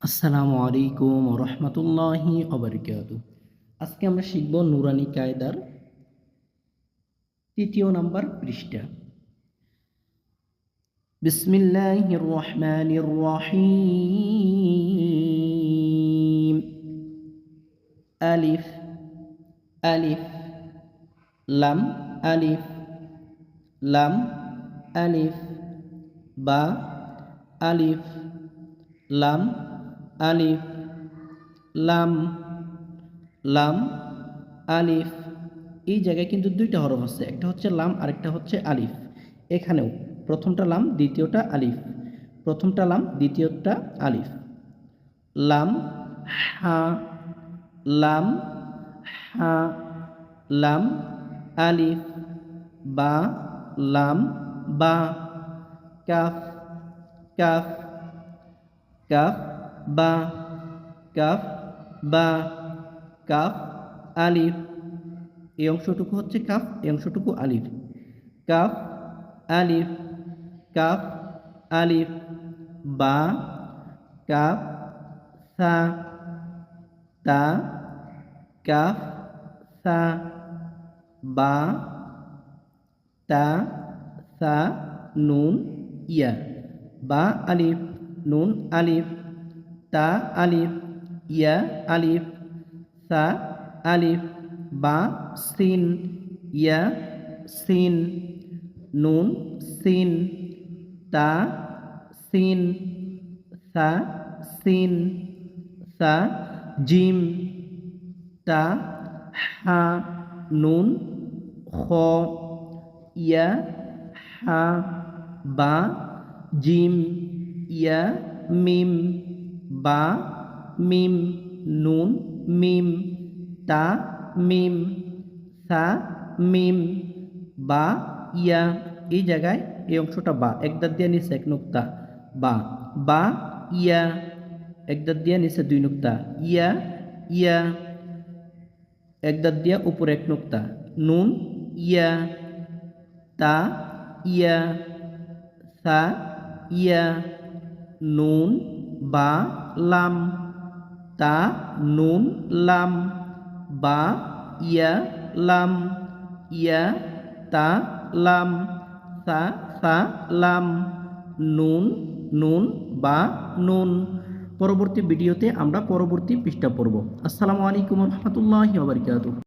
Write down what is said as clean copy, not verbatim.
আসসালামু আলাইকুম ওয়া রাহমাতুল্লাহি ওয়া বারাকাতুহু। আজকে আমরা শিখব নুরানী কায়দার ৩য় নাম্বার পৃষ্ঠা। বিসমিল্লাহির রহমানির রহিম। আলিফ আলিফ লাম আলিফ লাম আলিফ বা আলিফ লাম আলিফ লাম লাম আলিফ। এই জায়গায় কিন্তু দুইটা হরফ আছে, একটা হচ্ছে লাম আরেকটা হচ্ছে আলিফ। এখানেও প্রথমটা লাম দ্বিতীয়টা আলিফ, প্রথমটা লাম দ্বিতীয়টা আলিফ। লাম হা লাম হা লাম আলিফ বা লাম বা কাফ কাফ কাফ বা কাফ বা কাফ আলিফ। এই অংশটুকু হচ্ছে কাফ, এই অংশটুকু আলিফ। কাফ আলিফ কাফ আলিফ বা কাফ সা তা কাফ সা বা তা সা নুন ইয়া বা আলিফ নুন আলিফ তা আলিফ ইয়া আলিফ সা আলিফ বা সিন ইয়া সিন নুন সিন তা সিন সা সিন সা জিম তা হা নুন খ ইয়া হা বা জিম ইয়া মিম বা মিম নুন মিম তা মিম সা মিম বা ইয়া। এই জায়গায় এই অংশটা বা এক দাঁত দিয়ে নিচে এক নুক্তা বা বা ইয়া, এক দাঁত দিয়ে নিচে দুই নুক্তা ইয়া ইয়া, এক দাঁত দিয়া উপরে এক নুক্তা নুন ইয়া তা ইয়া সা ইয়া নুন বা লাম তা নুন লাম বা ইয়া লাম ইয়া তা লাম সা সা লাম নুন নুন বা নুন। পরবর্তী ভিডিওতে আমরা পরবর্তী পৃষ্ঠা পড়ব। আসসালামু আলাইকুম ওয়া রাহমাতুল্লাহি ওয়া বারাকাতুহু।